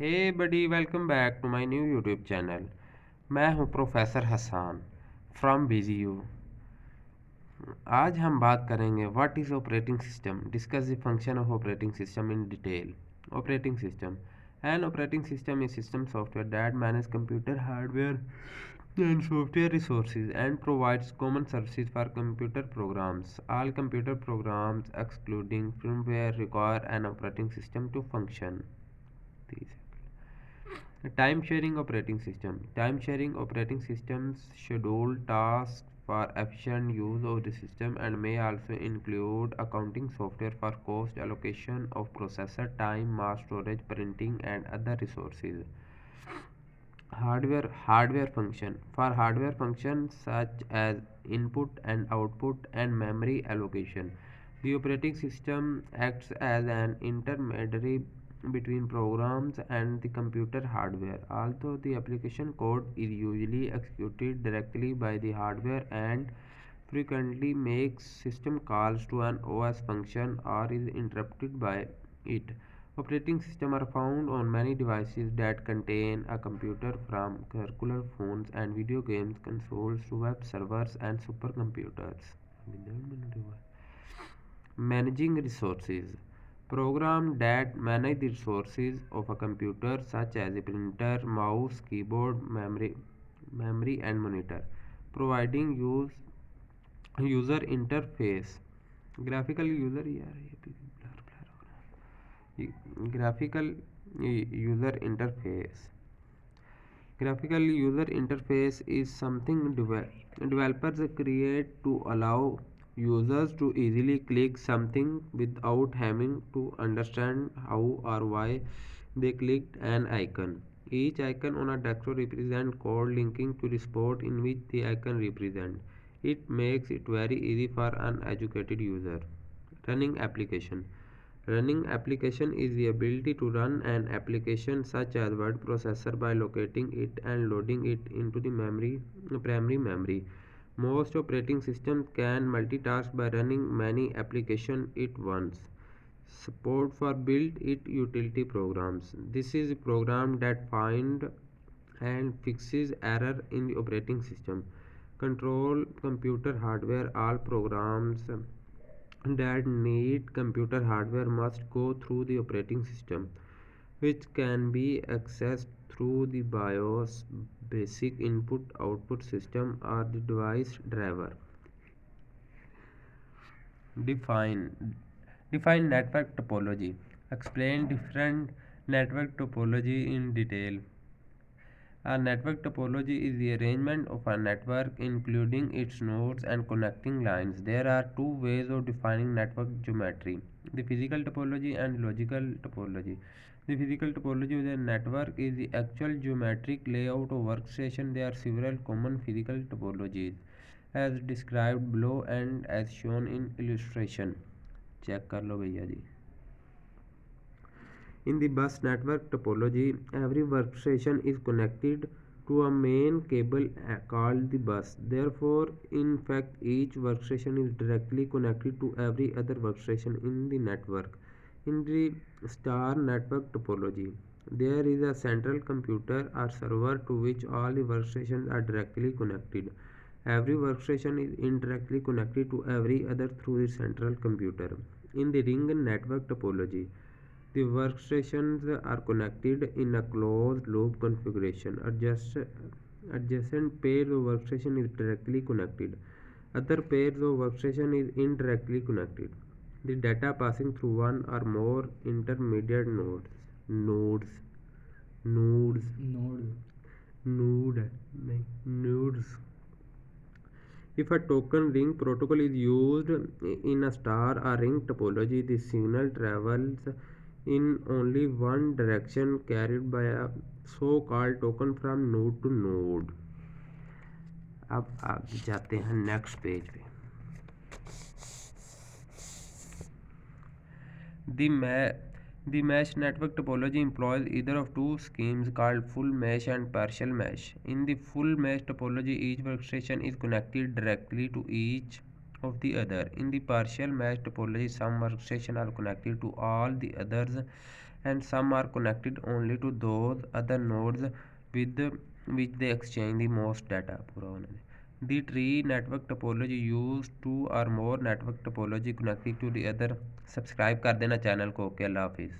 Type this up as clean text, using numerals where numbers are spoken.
Hey buddy welcome back to my new YouTube channel. मैं हूं professor Hasan from BGU। आज हम बात करेंगे what is operating system, discuss the function of operating system in detail. Operating system an operating system is system software that manage computer hardware and software resources and provides common services for computer programs. All computer programs excluding firmware require an operating system to function. These Time sharing operating system. Time sharing operating systems schedule tasks for efficient use of the system and may also include accounting software for cost allocation of processor time, mass storage, printing, and other resources. Hardware function. For hardware functions such as input and output and memory allocation, the operating system acts as an intermediary between programs and the computer hardware. Although the application code is usually executed directly by the hardware and frequently makes system calls to an OS function or is interrupted by it. Operating systems are found on many devices that contain a computer, from calculator phones and video games consoles to web servers and supercomputers. Managing resources. Programs that manage the resources of a computer, such as a printer, mouse, keyboard, memory and monitor, providing user interface. Graphical user यार ये भी blur हो रहा है। Graphical user interface. Graphical user interface is something developers create to allow users to easily click something without having to understand how or why they clicked an icon. Each icon on a desktop represents code linking to the spot in which the icon represents. It makes it very easy for an uneducated user. Running application. Running application is the ability to run an application such as word processor by locating it and loading it into the primary memory. Most operating systems can multitask by running many applications at once. Support for built-in utility programs. This is a program that finds and fixes error in the operating system. Control computer hardware. All programs that need computer hardware must go through the operating system, which can be accessed through the BIOS, basic input output system, or the device driver. Define Define network topology. Explain different network topology in detail. A network topology is the arrangement of a network including its nodes and connecting lines. There are two ways of defining network geometry: the physical topology and logical topology. The physical topology of the network is the actual geometric layout of workstation. There are several common physical topologies as described below and as shown in illustration. Check कर लो भैया जी. In the bus network topology, every workstation is connected to a main cable called the bus. Therefore, in fact, each workstation is directly connected to every other workstation in the network. In the star network topology, there is a central computer or server to which all the workstations are directly connected. Every workstation is indirectly connected to every other through the central computer. In the ring network topology, the workstations are connected in a closed loop configuration. Adjacent pairs of workstation is directly connected. Other pairs of workstation is indirectly connected. The data passing through one or more intermediate nodes. Nodes. Nodes. Node. Node. Nodes. If a token ring protocol is used in a star or ring topology, the signal travels in only one direction carried by a so-called token from node to node. अब आगे जाते हैं next page पे. The mesh network topology employs either of two schemes called full mesh and partial mesh. In the full mesh topology, each workstation is connected directly to each of the other. In the partial mesh topology, some workstations are connected to all the others and some are connected only to those other nodes with which they exchange the most data पूरा होने दें. The tree network topology used two or more network topology connected to the other. Subscribe कर देना channel को. Okay, अल्लाह हाफिज़.